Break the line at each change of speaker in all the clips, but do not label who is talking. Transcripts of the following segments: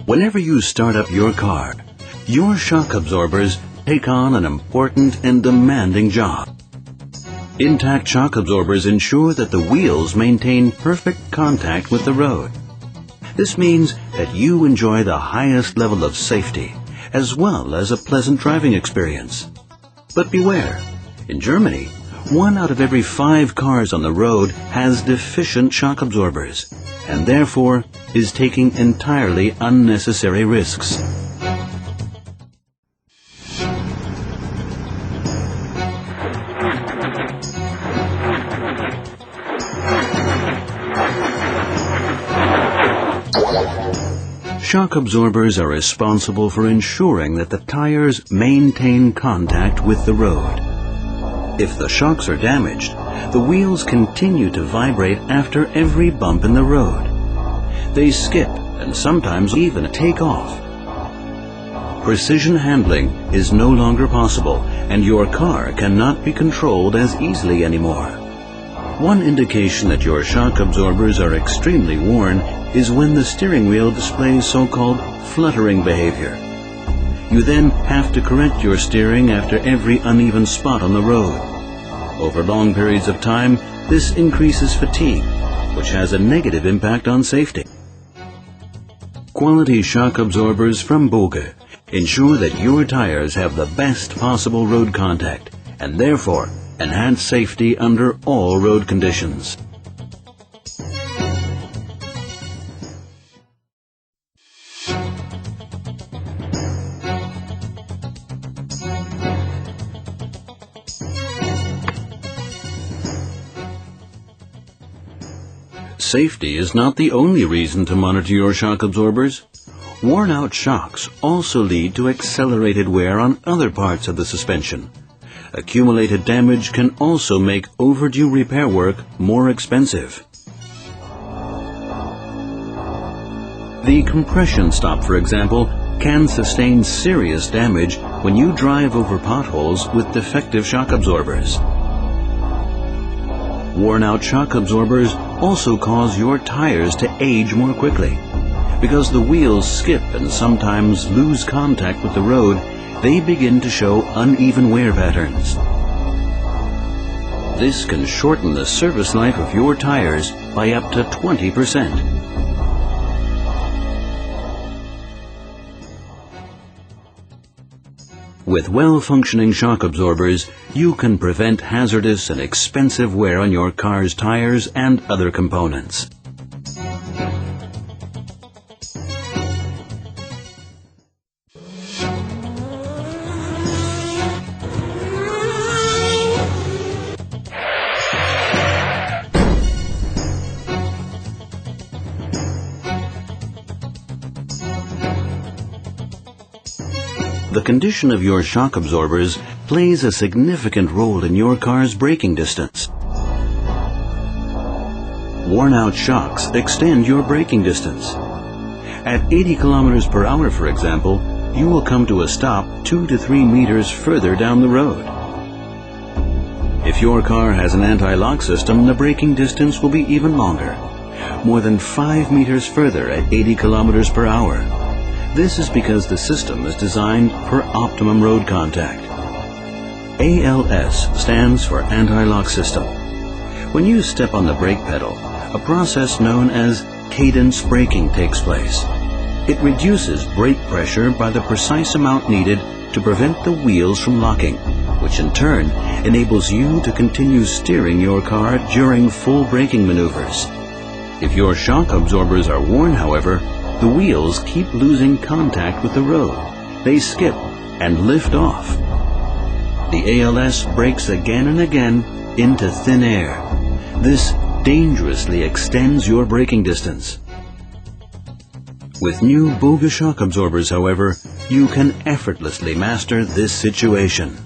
Whenever you start up your car, your shock absorbers take on an important and demanding job. Intact shock absorbers ensure that the wheels maintain perfect contact with the road. This means that you enjoy the highest level of safety as well as a pleasant driving experience. But beware, in Germany, 1 out of every 5 cars on the road has deficient shock absorbers and therefore is taking entirely unnecessary risks. Shock absorbers are responsible for ensuring that the tires maintain contact with the road. If the shocks are damaged, the wheels continue to vibrate after every bump in the road. They skip and sometimes even take off. Precision handling is no longer possible, and your car cannot be controlled as easily anymore. One indication that your shock absorbers are extremely worn is when the steering wheel displays so-called fluttering behavior. You then have to correct your steering after every uneven spot on the road. Over long periods of time, this increases fatigue, which has a negative impact on safety. Quality shock absorbers from Boge ensure that your tires have the best possible road contact and therefore enhance safety under all road conditions. Safety is not the only reason to monitor your shock absorbers. Worn-out shocks also lead to accelerated wear on other parts of the suspension. Accumulated damage can also make overdue repair work more expensive. The compression stop, for example, can sustain serious damage when you drive over potholes with defective shock absorbers. Worn-out shock absorbers also cause your tires to age more quickly. Because the wheels skip and sometimes lose contact with the road, they begin to show uneven wear patterns. This can shorten the service life of your tires by up to 20%. With well-functioning shock absorbers, you can prevent hazardous and expensive wear on your car's tires and other components. The condition of your shock absorbers plays a significant role in your car's braking distance. Worn-out shocks extend your braking distance. At 80 kilometers per hour, for example, you will come to a stop 2 to 3 meters further down the road. If your car has an anti-lock system, the braking distance will be even longer, more than 5 meters further at 80 kilometers per hour. This is because the system is designed for optimum road contact. ALS stands for anti-lock system. When you step on the brake pedal, a process known as cadence braking takes place. It reduces brake pressure by the precise amount needed to prevent the wheels from locking, which in turn enables you to continue steering your car during full braking maneuvers. If your shock absorbers are worn, however, the wheels keep losing contact with the road. They skip and lift off. The ALS brakes again and again into thin air. This dangerously extends your braking distance. With new Boge shock absorbers, however, you can effortlessly master this situation.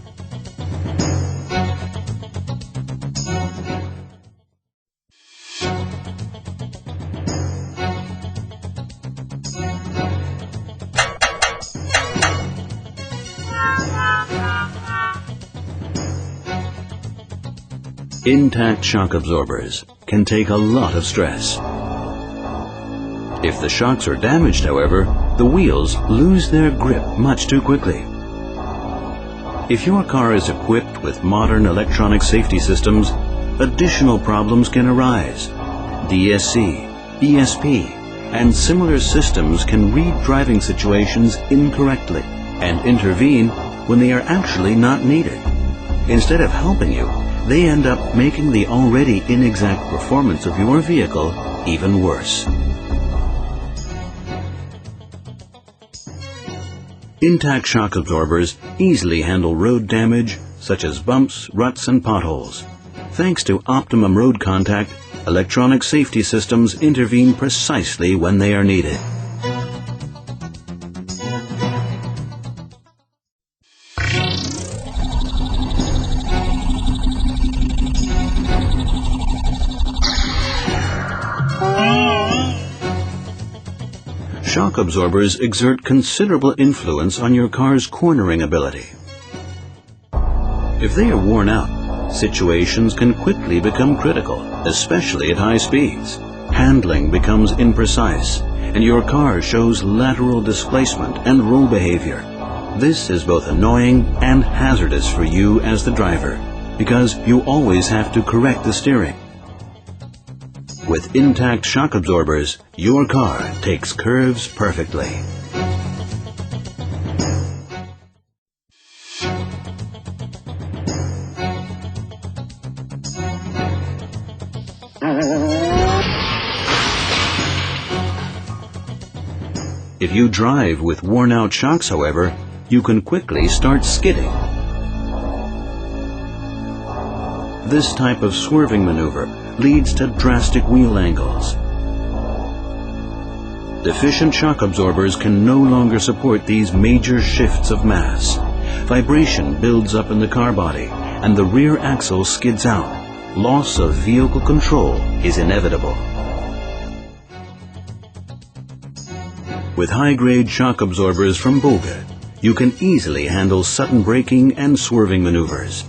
Intact shock absorbers can take a lot of stress. If the shocks are damaged, however, the wheels lose their grip much too quickly. If your car is equipped with modern electronic safety systems, additional problems can arise. DSC, ESP, and similar systems can read driving situations incorrectly and intervene when they are actually not needed. Instead of helping you, they end up making the already inexact performance of your vehicle even worse. Intact shock absorbers easily handle road damage such as bumps, ruts, and potholes. Thanks to optimum road contact, electronic safety systems intervene precisely when they are needed. Shock absorbers exert considerable influence on your car's cornering ability. If they are worn out, situations can quickly become critical, especially at high speeds. Handling becomes imprecise, and your car shows lateral displacement and roll behavior. This is both annoying and hazardous for you as the driver, because you always have to correct the steering. With intact shock absorbers, your car takes curves perfectly. If you drive with worn-out shocks, however, you can quickly start skidding. This type of swerving maneuver leads to drastic wheel angles. Deficient shock absorbers can no longer support these major shifts of mass. Vibration builds up in the car body, and the rear axle skids out. Loss of vehicle control is inevitable. With high-grade shock absorbers from Boge, you can easily handle sudden braking and swerving maneuvers.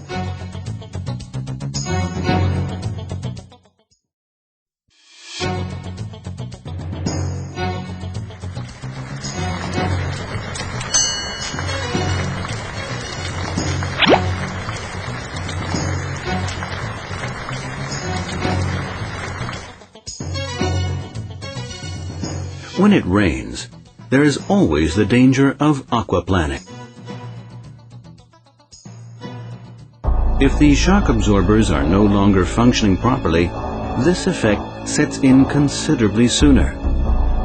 When it rains, there is always the danger of aquaplaning. If the shock absorbers are no longer functioning properly, this effect sets in considerably sooner.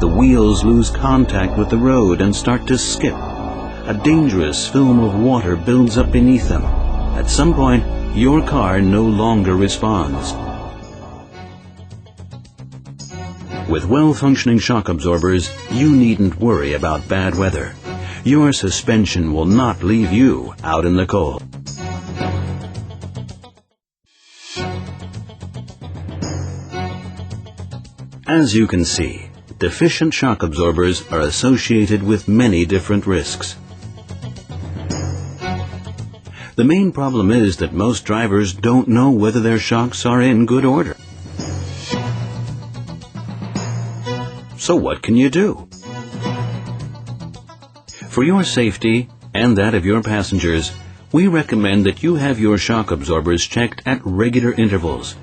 The wheels lose contact with the road and start to skip. A dangerous film of water builds up beneath them. At some point, your car no longer responds. With well-functioning shock absorbers, you needn't worry about bad weather. Your suspension will not leave you out in the cold. As you can see, deficient shock absorbers are associated with many different risks. The main problem is that most drivers don't know whether their shocks are in good order. So what can you do? For your safety and that of your passengers, we recommend that you have your shock absorbers checked at regular intervals.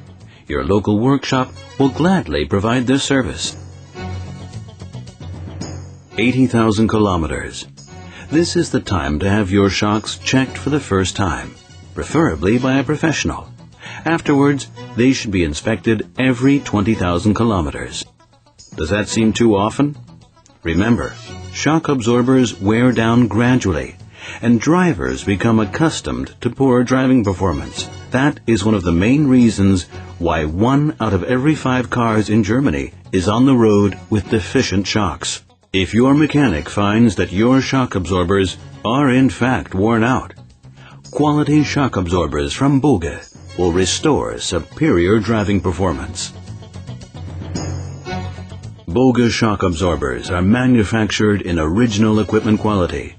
Your local workshop will gladly provide this service. 80,000 kilometers. This is the time to have your shocks checked for the first time, preferably by a professional. Afterwards, they should be inspected every 20,000 kilometers. Does that seem too often? Remember, shock absorbers wear down gradually, and drivers become accustomed to poor driving performance. That is one of the main reasons why 1 out of every 5 cars in Germany is on the road with deficient shocks. If your mechanic finds that your shock absorbers are in fact worn out, quality shock absorbers from Boge will restore superior driving performance. Boge shock absorbers are manufactured in original equipment quality.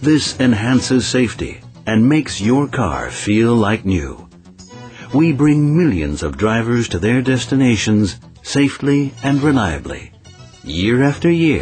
This enhances safety and makes your car feel like new. We bring millions of drivers to their destinations safely and reliably, year after year.